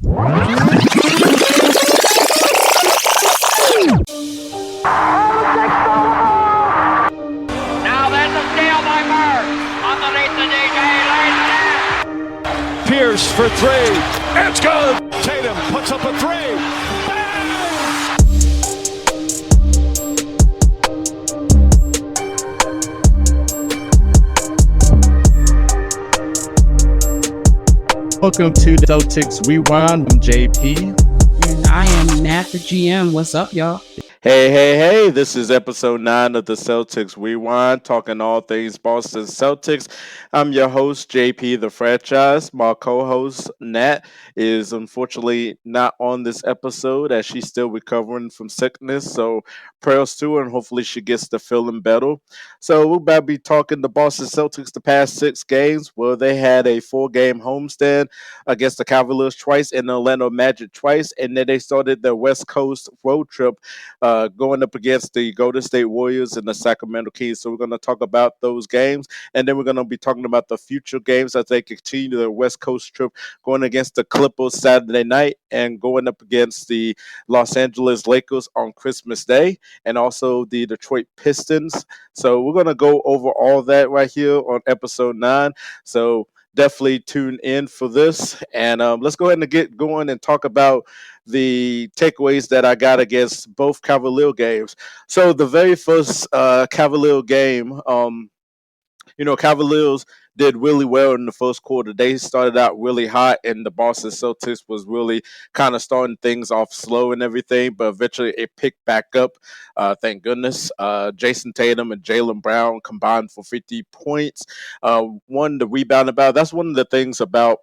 Now there's a steal by Bird. Underneath the DJ. Pierce for three. It's good. Tatum puts up a three. Welcome to the Celtics Rewind. I'm JP. And I am Nat, the GM. What's up, y'all? Hey, this is episode 9 of the Celtics Rewind, talking all things Boston Celtics. I'm your host, JP, the franchise. My co-host, Nat, is unfortunately not on this episode as she's still recovering from sickness. So prayers to her, and hopefully she gets the feeling better. So we'll about be talking the Boston Celtics the past 6 games, where they had a 4-game homestand against the Cavaliers twice and the Orlando Magic twice, and then they started their West Coast road trip going up against the Golden State Warriors and the Sacramento Kings. So we're going to talk about those games, and then we're going to be talking about the future games as they continue their West Coast trip, going against the Clippers Saturday night and going up against the Los Angeles Lakers on Christmas Day, and also the Detroit Pistons. So we're going to go over all that right here on episode 9. So definitely tune in for this, and let's go ahead and get going and talk about the takeaways that I got against both Cavalier games. So the very first Cavalier game, Cavaliers did really well in the first quarter. They started out really hot, and the Boston Celtics was really kind of starting things off slow and everything, but eventually it picked back up. Thank goodness. Jason Tatum and Jaylen Brown combined for 50 points. Won the rebound about. That's one of the things about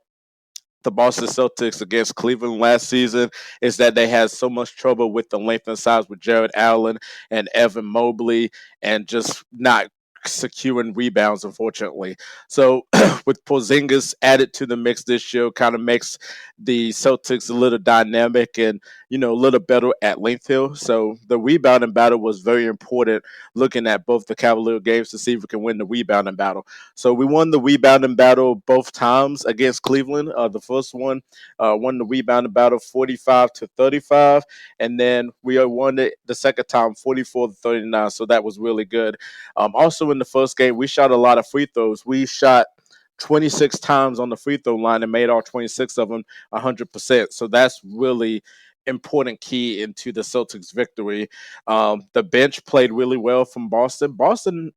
the Boston Celtics against Cleveland last season is that they had so much trouble with the length and size with Jared Allen and Evan Mobley and just not securing rebounds, unfortunately. So with Porzingis added to the mix this year, kind of makes the Celtics a little dynamic and, a little better at length here. So the rebounding battle was very important, looking at both the Cavalier games to see if we can win the rebounding battle. So we won the rebounding battle both times against Cleveland. The first one won the rebounding battle 45-35, and then we won it the second time 44-39. So that was really good. Also in the first game, we shot a lot of free throws. We shot 26 times on the free throw line and made all 26 of them 100%. So that's really important key into the Celtics victory. The bench played really well from Boston. Boston,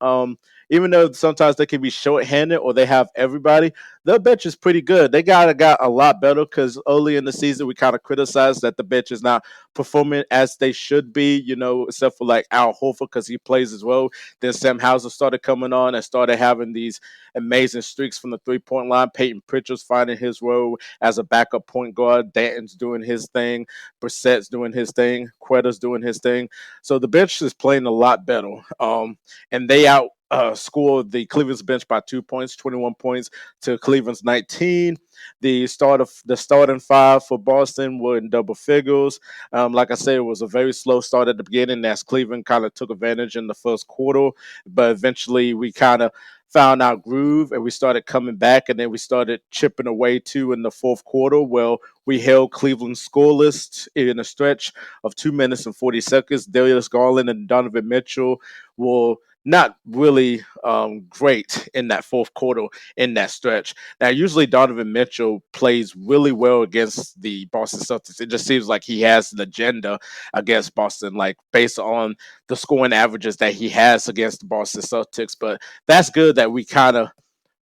even though sometimes they can be short-handed or they have everybody, their bench is pretty good. They got a lot better because early in the season we kind of criticized that the bench is not performing as they should be, except for like Al Horford because he plays as well. Then Sam Hauser started coming on and started having these amazing streaks from the three-point line. Peyton Pritchard's finding his role as a backup point guard. Danton's doing his thing. Brissett's doing his thing. Quetta's doing his thing. So the bench is playing a lot better. And they scored the Cleveland's bench by 2 points, 21 points to Cleveland's 19. The starting five for Boston were in double figures. Like I said, it was a very slow start at the beginning as Cleveland kind of took advantage in the first quarter, but eventually we kind of found our groove and we started coming back, and then we started chipping away too in the fourth quarter. Well, we held Cleveland scoreless in a stretch of 2 minutes and 40 seconds. Darius Garland and Donovan Mitchell were not really great in that fourth quarter in that stretch. Now, usually Donovan Mitchell plays really well against the Boston Celtics. It just seems like he has an agenda against Boston, like based on the scoring averages that he has against the Boston Celtics. But that's good that we kind of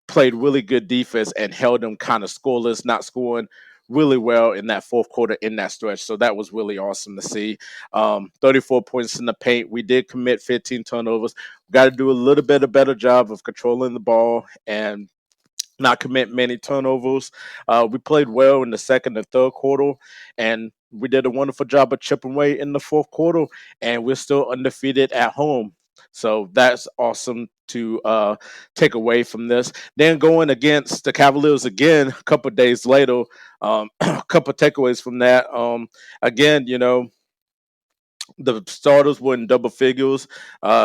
played really good defense and held them kind of scoreless, not scoring really well in that fourth quarter in that stretch. So that was really awesome to see. 34 points in the paint. We did commit 15 turnovers. We got to do a little bit a better job of controlling the ball and not commit many turnovers. We played well in the second and third quarter, and we did a wonderful job of chipping away in the fourth quarter, and we're still undefeated at home. So that's awesome to take away from this. Then going against the Cavaliers again a couple of days later, a couple of takeaways from that. Again, The starters were in double figures.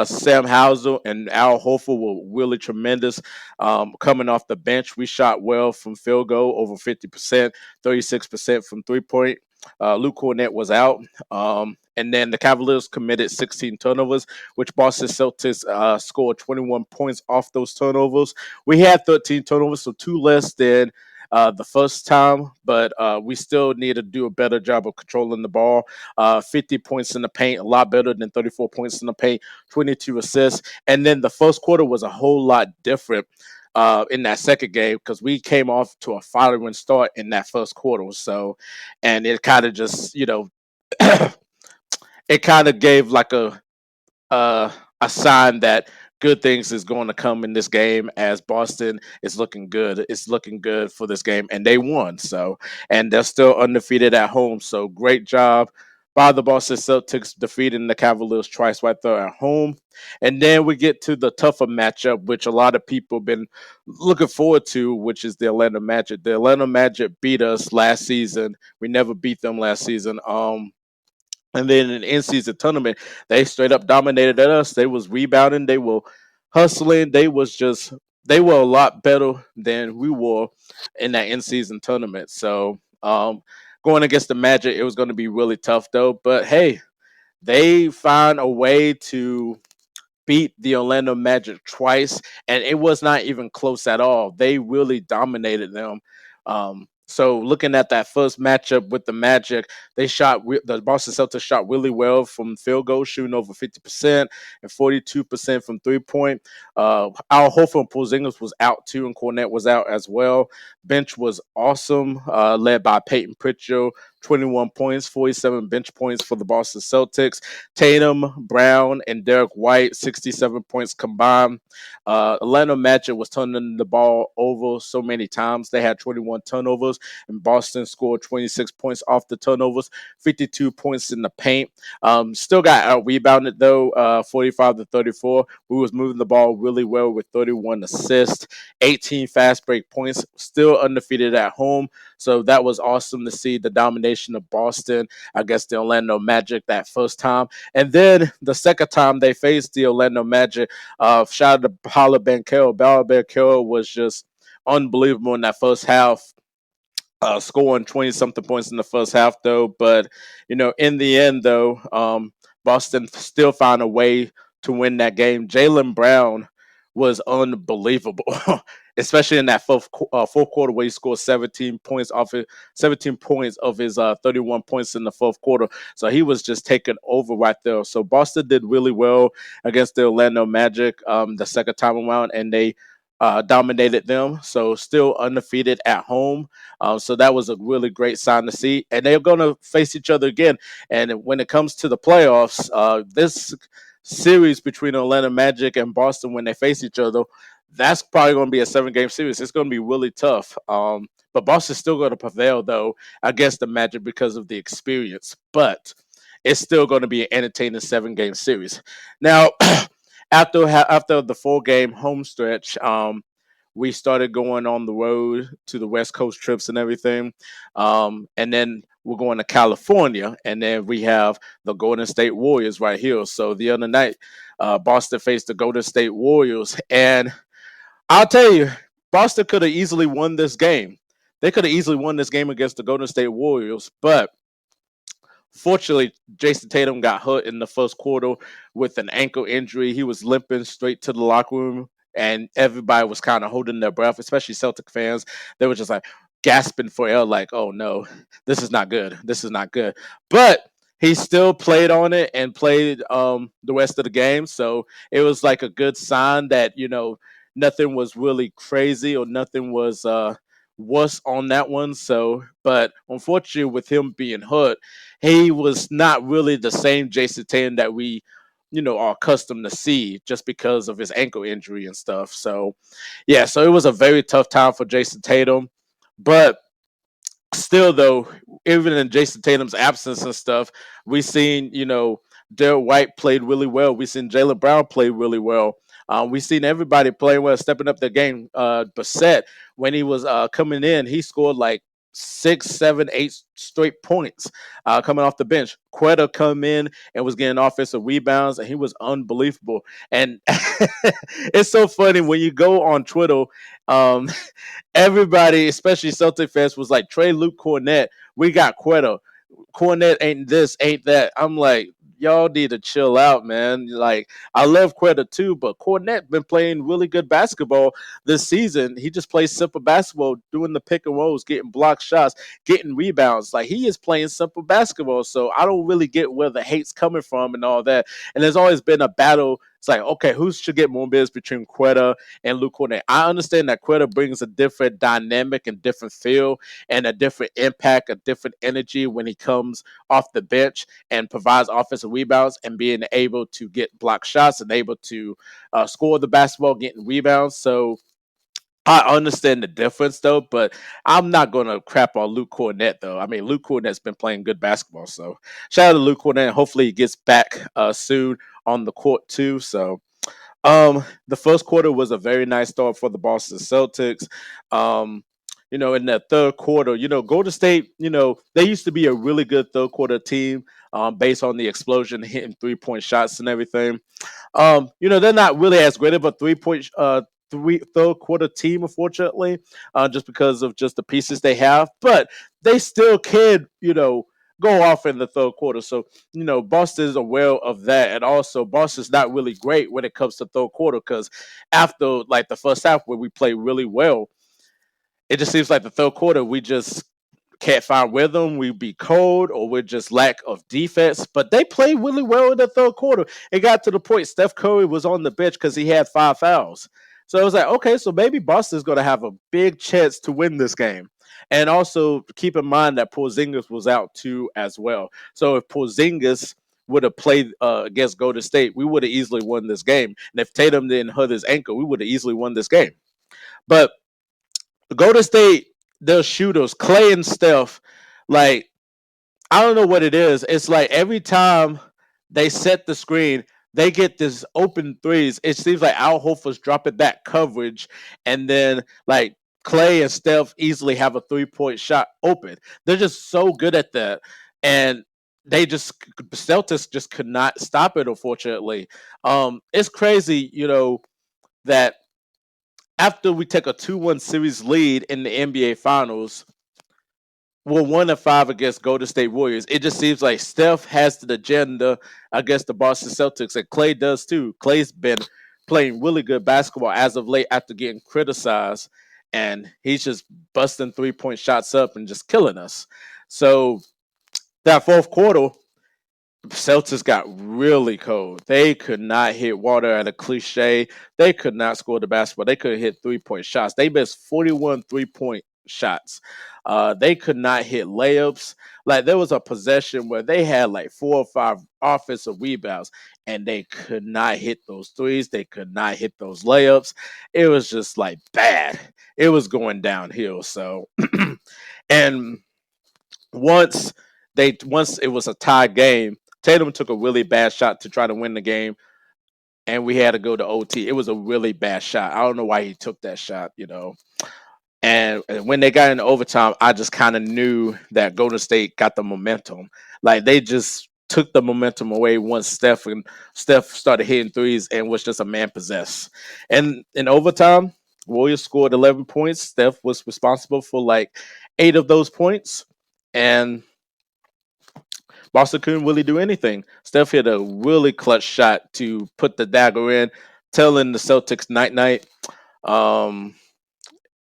Sam Hauser and Al Horford were really tremendous. Coming off the bench, we shot well from field goal, over 50%, 36% from 3 point. Luke Cornett was out. And then the Cavaliers committed 16 turnovers, which Boston Celtics scored 21 points off those turnovers. We had 13 turnovers, so two less than the first time, but we still need to do a better job of controlling the ball. 50 points in the paint, a lot better than 34 points in the paint, 22 assists. And then the first quarter was a whole lot different in that second game because we came off to a firing start in that first quarter. So, and it kind of just, it kind of gave like uh, a sign that good things is going to come in this game as Boston is looking good. It's looking good for this game, and they won. So, and they're still undefeated at home. So, great job by the Boston Celtics defeating the Cavaliers twice right there at home. And then we get to the tougher matchup, which a lot of people have been looking forward to, which is the Atlanta Magic. The Atlanta Magic beat us last season. We never beat them last season. And then in the in-season tournament, they straight up dominated us. They was rebounding, they were hustling, they were a lot better than we were in that in-season tournament. So going against the Magic, it was going to be really tough though. But hey, they find a way to beat the Orlando Magic twice, and it was not even close at all. They really dominated them. So looking at that first matchup with the Magic, the Boston Celtics shot really well from field goal, shooting over 50% and 42% from 3 point. Al Horford and Porzingis was out too, and Cornette was out as well. Bench was awesome, led by Peyton Pritchard, 21 points, 47 bench points for the Boston Celtics. Tatum, Brown, and Derrick White, 67 points combined. Atlanta Magic was turning the ball over so many times. They had 21 turnovers, and Boston scored 26 points off the turnovers, 52 points in the paint. Still got out rebounded though, 45-34. We was moving the ball really well with 31 assists, 18 fast break points. Still undefeated at home. So that was awesome to see the domination of Boston against the Orlando Magic that first time. And then the second time they faced the Orlando Magic, shout out to Paolo Banchero. Paolo Banchero was just unbelievable in that first half. Scoring 20 something points in the first half, though. But, in the end, though, Boston still found a way to win that game. Jaylen Brown was unbelievable, especially in that fourth quarter where he scored 17 points of his 31 points in the fourth quarter. So he was just taking over right there. So Boston did really well against the Orlando Magic the second time around, and they dominated them. So still undefeated at home. So that was a really great sign to see. And they're going to face each other again. And when it comes to the playoffs, this series between Atlanta Magic and Boston, when they face each other, that's probably going to be a 7-game series. It's going to be really tough. But Boston's still going to prevail, though, against the Magic because of the experience. But it's still going to be an entertaining 7-game series. Now, after the 4-game home stretch, we started going on the road to the West Coast trips and everything. And then we're going to California, and then we have the Golden State Warriors right here. So the other night, Boston faced the Golden State Warriors, and I'll tell you, Boston could have easily won this game. They could have easily won this game against the Golden State Warriors, but fortunately, Jason Tatum got hurt in the first quarter with an ankle injury. He was limping straight to the locker room, and everybody was kind of holding their breath, especially Celtic fans. They were just like gasping for air, like, oh no, this is not good. This is not good. But he still played on it and played the rest of the game. So it was like a good sign that, nothing was really crazy or nothing was worse on that one. So, but unfortunately, with him being hurt, he was not really the same Jason Tatum that we, are accustomed to see just because of his ankle injury and stuff. So, yeah, so it was a very tough time for Jason Tatum. But still, though, even in Jason Tatum's absence and stuff, we seen, Derrick White played really well. We seen Jaylen Brown play really well. We seen everybody playing well, stepping up their game. Bassett, when he was coming in, he scored like 6, 7, 8 straight points coming off the bench. Quetta come in and was getting offensive rebounds, and he was unbelievable. And it's so funny when you go on Twitter, um, everybody, especially Celtic fans, was like, Trey Luke Cornett, we got Quetta. Cornette ain't this, ain't that. I'm like, y'all need to chill out, man. Like, I love Quetta too, but Cornette been playing really good basketball this season. He just plays simple basketball, doing the pick and rolls, getting block shots, getting rebounds. Like, he is playing simple basketball. So I don't really get where the hate's coming from and all that. And there's always been a battle. It's like, okay, who should get more minutes between Quetta and Luke Cornette? I understand that Quetta brings a different dynamic and different feel and a different impact, a different energy when he comes off the bench and provides offensive rebounds and being able to get block shots and able to score the basketball, getting rebounds. So I understand the difference, though, but I'm not going to crap on Luke Cornett, though. I mean, Luke Cornett's been playing good basketball, so shout out to Luke Cornett. Hopefully, he gets back soon on the court, too. So, the first quarter was a very nice start for the Boston Celtics. In the third quarter, Golden State, they used to be a really good third quarter team based on the explosion, hitting 3-point shots and everything. They're not really as great of a third quarter team, unfortunately, just because of just the pieces they have, but they still can, go off in the third quarter. So, Boston is aware of that. And also, Boston's not really great when it comes to third quarter because after like the first half where we play really well, it just seems like the third quarter we just can't find rhythm. We be cold or we're just lack of defense. But they played really well in the third quarter. It got to the point Steph Curry was on the bench because he had 5 fouls. So I was like, okay, so maybe Boston's going to have a big chance to win this game. And also keep in mind that Porzingis was out too as well. So if Porzingis would have played against Golden State, we would have easily won this game. And if Tatum didn't hurt his ankle, we would have easily won this game. But Golden State, their shooters, Clay and Steph, like, I don't know what it is. It's like every time they set the screen, they get this open threes. It seems like Al Horford's dropping back coverage, and then like Clay and Steph easily have a 3-point shot open. They're just so good at that, and Celtics just could not stop it. Unfortunately, it's crazy, that after we take a 2-1 series lead in the NBA Finals, we're 1-5 against Golden State Warriors. It just seems like Steph has the agenda against the Boston Celtics, and Clay does too. Clay's been playing really good basketball as of late after getting criticized, and he's just busting 3-point shots up and just killing us. So that fourth quarter, Celtics got really cold. They could not hit water at a cliche. They could not score the basketball. They could hit 3-point shots. They missed 41 3-point shots. They could not hit layups. Like, there was a possession where they had like 4 or 5 offensive rebounds, and they could not hit those threes. They could not hit those layups. It was just like bad. It was going downhill. So, and once it was a tie game, Tatum took a really bad shot to try to win the game, and we had to go to OT. It was a really bad shot. I don't know why he took that shot, And when they got into overtime, I just kind of knew that Golden State got the momentum. Like, they just took the momentum away once Steph started hitting threes and was just a man possessed. And in overtime, Warriors scored 11 points. Steph was responsible for like 8 of those points, and Boston couldn't really do anything. Steph hit a really clutch shot to put the dagger in, telling the Celtics night-night.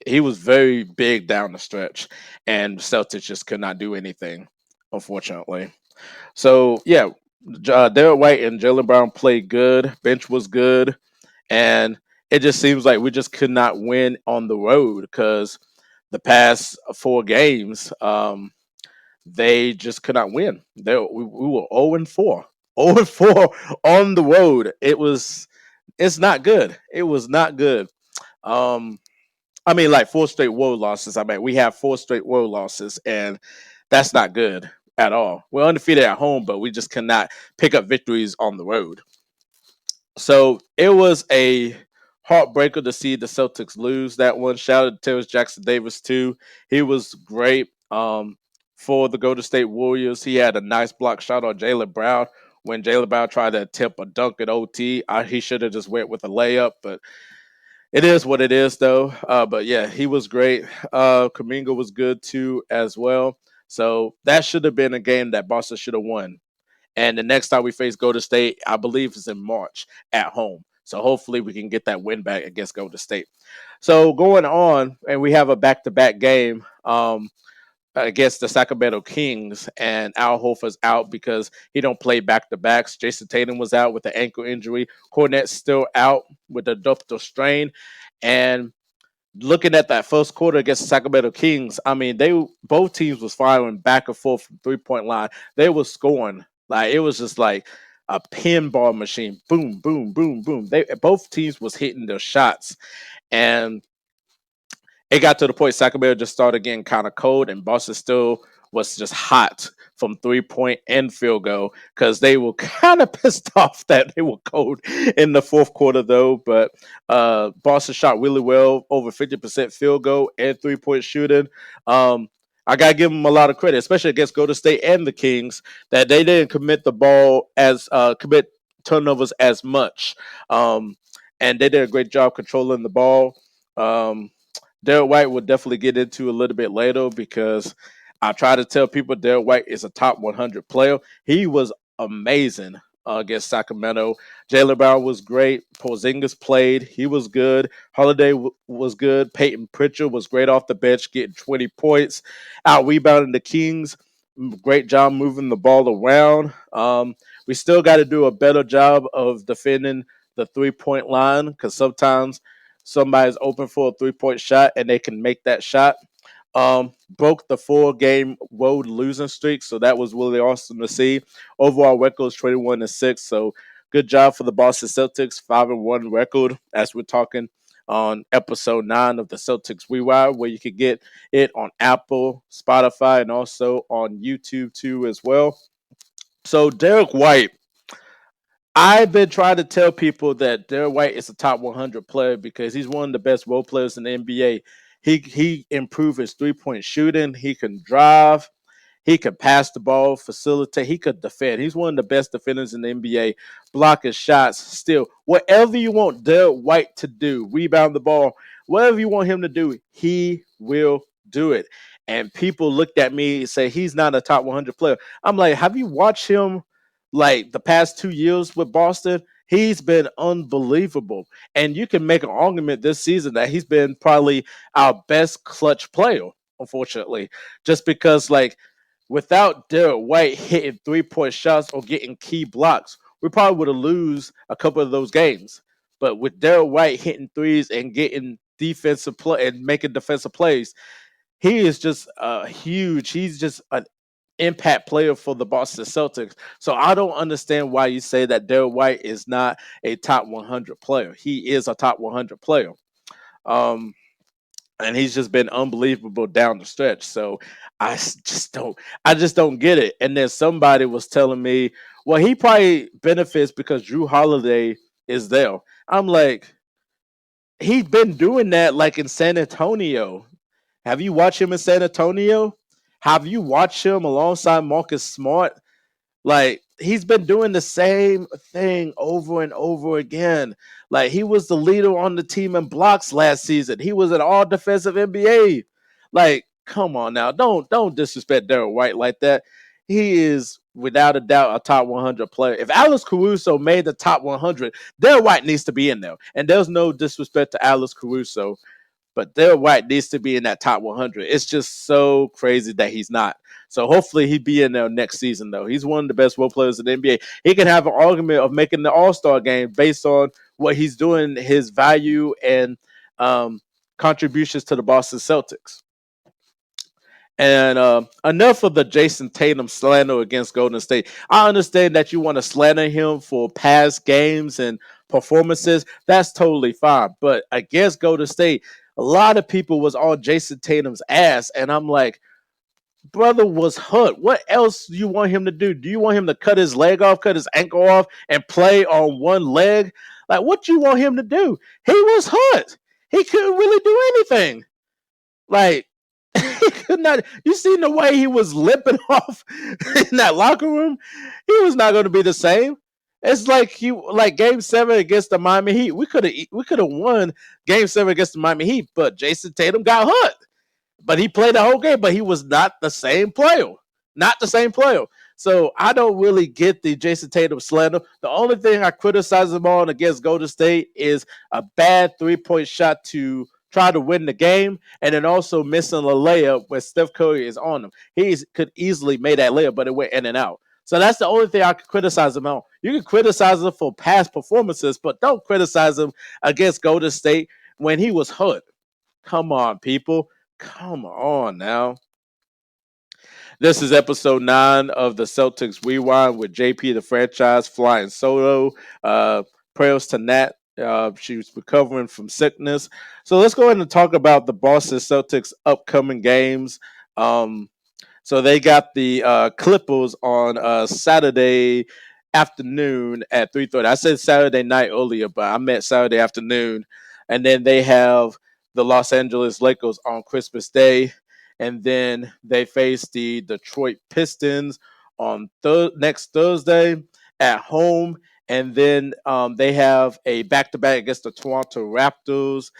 He was very big down the stretch, and the Celtics just could not do anything, unfortunately. So, yeah, Derrick White and Jaylen Brown played good. Bench was good, and it just seems like we just could not win on the road because the past 4 games, they just could not win. We were 0-4. 0-4 on the road. It's not good. It was not good. I mean, like 4 straight road losses. I mean, we have 4 straight road losses, and that's not good at all. We're undefeated at home, but we just cannot pick up victories on the road. So it was a heartbreaker to see the Celtics lose that one. Shout out to Terrence Jackson Davis too. He was great. For the Golden State Warriors. He had a nice block shot on Jaylen Brown when Jaylen Brown tried to attempt a dunk at OT. He should have just went with a layup, but it is what it is, though. But yeah, he was great. Kuminga was good too, as well. So that should have been a game that Boston should have won. And the next time we face Golden State, I believe, is in March at home. So hopefully we can get that win back against Golden State. So going on, and we have a back-to-back game against the Sacramento Kings, and Al Horford's out because he don't play back-to-backs. Jason Tatum was out with the ankle injury. Cornette's still out with the ductal strain. And looking at that first quarter against the Sacramento Kings, I mean, both teams was firing back and forth from three-point line. They were scoring. Like, it was just like a pinball machine. Boom, boom, boom, boom. Both teams was hitting their shots. And it got to the point Sacramento just started getting kind of cold, and Boston still was just hot from 3-point and field goal because they were kind of pissed off that they were cold in the fourth quarter, though. But Boston shot really well, over 50% field goal and 3-point shooting. I got to give them a lot of credit, especially against Golden State and the Kings, that they didn't commit turnovers as much. And they did a great job controlling the ball. Derrick White will definitely get into a little bit later because I try to tell people Derrick White is a top 100 player. He was amazing against Sacramento. Jaylen Brown was great. Porzingis played. He was good. Holiday was good. Peyton Pritchard was great off the bench, getting 20 points. Out rebounding the Kings. Great job moving the ball around. We still got to do a better job of defending the 3-point line because sometimes somebody's open for a 3-point shot and they can make that shot. Broke the 4-game road losing streak, so that was really awesome to see. Overall record is 21-6, so good job for the Boston Celtics, 5-1 record, as we're talking on episode 9 of the Celtics Rewind, where you can get it on Apple, Spotify, and also on YouTube too as well. So Derrick White, I've been trying to tell people that Derrick White is a top 100 player because he's one of the best role players in the NBA. He improved his 3-point shooting. He can drive. He could pass the ball, facilitate. He could defend. He's one of the best defenders in the NBA. Block his shots. Still, whatever you want Derrick White to do, rebound the ball, whatever you want him to do, he will do it. And people looked at me and say he's not a top 100 player. I'm like, have you watched him like the past 2 years with Boston? He's been unbelievable. And you can make an argument this season that he's been probably our best clutch player, unfortunately, just because like without Derrick White hitting 3-point shots or getting key blocks, we probably would have lose a couple of those games. But with Derrick White hitting threes and getting defensive play and making defensive plays, he is just huge. He's just an impact player for the Boston Celtics. So I don't understand why you say that Derrick White is not a top 100 player. He is a top 100 player. And he's just been unbelievable down the stretch. So I just don't get it. And then somebody was telling me, well, he probably benefits because Drew Holiday is there. I'm like, he's been doing that like in San Antonio. Have you watched him in San Antonio? Have you watched him alongside Marcus Smart? Like, he's been doing the same thing over and over again. Like, he was the leader on the team in blocks last season. He was an all-defensive NBA. Like, come on now. Don't disrespect Derrick White like that. He is, without a doubt, a top 100 player. If Alex Caruso made the top 100, Derrick White needs to be in there. And there's no disrespect to Alex Caruso, but Derrick White needs to be in that top 100. It's just so crazy that he's not. So hopefully he'll be in there next season, though. He's one of the best role players in the NBA. He can have an argument of making the All-Star game based on what he's doing, his value and contributions to the Boston Celtics. And enough of the Jason Tatum slander against Golden State. I understand that you want to slander him for past games and performances. That's totally fine. But against Golden State, a lot of people was on Jason Tatum's ass. And I'm like, brother was hurt. What else do you want him to do? Do you want him to cut his leg off, cut his ankle off, and play on one leg? Like, what do you want him to do? He was hurt. He couldn't really do anything. Like, He could not. You seen the way he was limping off in that locker room? He was not going to be the same. It's like Game 7 against the Miami Heat. We could have won Game 7 against the Miami Heat, but Jason Tatum got hurt. But he played the whole game, but he was not the same player. Not the same player. So I don't really get the Jason Tatum slander. The only thing I criticize him on against Golden State is a bad 3-point shot to try to win the game, and then also missing a layup where Steph Curry is on him. He could easily make that layup, but it went in and out. So that's the only thing I could criticize him on. You can criticize him for past performances, but don't criticize him against Golden State when he was hurt. Come on, people. Come on now. This is episode 9 of the Celtics Rewind with JP, the franchise, flying solo. Prayers to Nat. She was recovering from sickness. So let's go ahead and talk about the Boston Celtics upcoming games. So they got the Clippers on Saturday afternoon at 3:30. I said Saturday night earlier, but I meant Saturday afternoon. And then they have the Los Angeles Lakers on Christmas Day. And then they face the Detroit Pistons on next Thursday at home. And then they have a back-to-back against the Toronto Raptors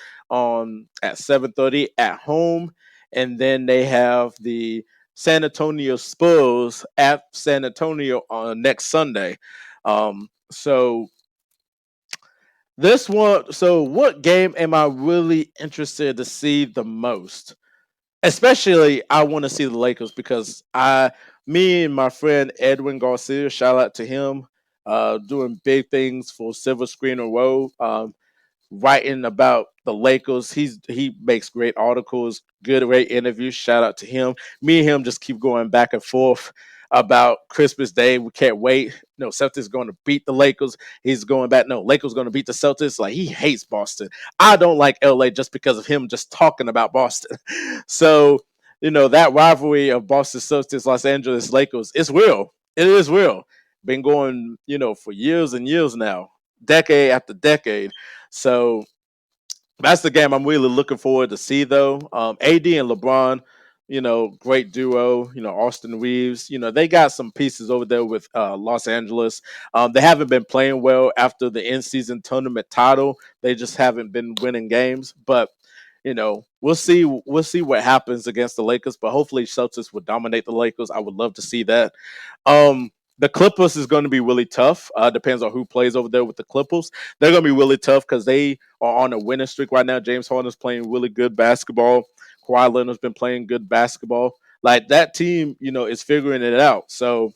at 7:30 at home. And then they have the San Antonio Spurs at San Antonio on next Sunday. So what game am I really interested to see the most? Especially, I want to see the Lakers because me and my friend Edwin Garcia, shout out to him, doing big things for Silver Screener Row, writing about the Lakers. He makes great articles, great interviews. Shout out to him. Me and him just keep going back and forth about Christmas Day. We can't wait. No, Celtics going to beat the Lakers. He's going back. No, Lakers going to beat the Celtics. Like, he hates Boston. I don't like LA just because of him just talking about Boston. So, that rivalry of Boston Celtics, Los Angeles Lakers, it's real. It is real. Been going, for years and years now, decade after decade. So that's the game I'm really looking forward to see, though. AD and LeBron, great duo. Austin Reeves. They got some pieces over there with Los Angeles. They haven't been playing well after the in-season tournament title. They just haven't been winning games. But we'll see. We'll see what happens against the Lakers. But hopefully, Celtics will dominate the Lakers. I would love to see that. The Clippers is going to be really tough. Depends on who plays over there with the Clippers. They're going to be really tough because they are on a winning streak right now. James Harden's playing really good basketball. Kawhi Leonard's been playing good basketball. Like, that team, is figuring it out. So,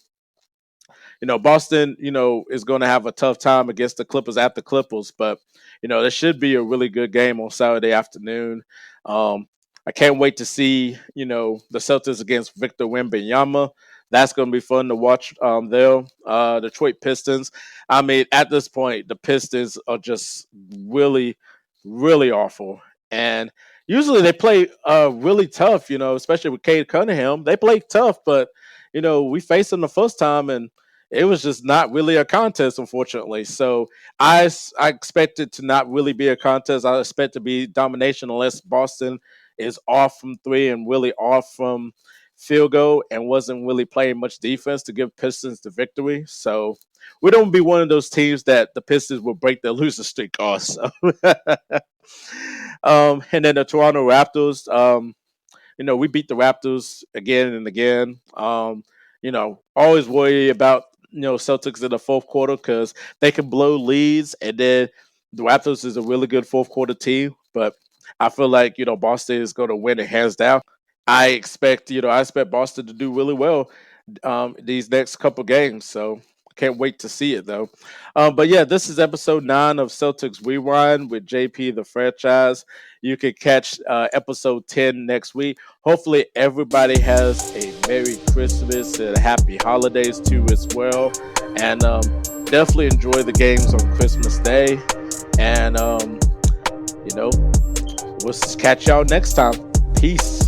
Boston, is going to have a tough time against the Clippers at the Clippers. But, there should be a really good game on Saturday afternoon. I can't wait to see, the Celtics against Victor Wembanyama. That's going to be fun to watch there. Detroit Pistons. I mean, at this point, the Pistons are just really, really awful. And usually they play really tough, especially with Cade Cunningham. They play tough, but, we faced them the first time, and it was just not really a contest, unfortunately. So I expect it to not really be a contest. I expect to be domination unless Boston is off from 3 and really off from field goal and wasn't really playing much defense to give Pistons the victory. So we don't be one of those teams that the Pistons will break their losing streak off. So. And then the Toronto Raptors, we beat the Raptors again and again. Always worry about, Celtics in the fourth quarter because they can blow leads, and then the Raptors is a really good fourth quarter team, but I feel like, Boston is going to win it hands down. I expect Boston to do really well these next couple games. So can't wait to see it, though. But yeah, this is episode 9 of Celtics Rewind with JP, the franchise. You can catch episode 10 next week. Hopefully everybody has a Merry Christmas and Happy Holidays too as well. And definitely enjoy the games on Christmas Day. And, we'll catch y'all next time. Peace.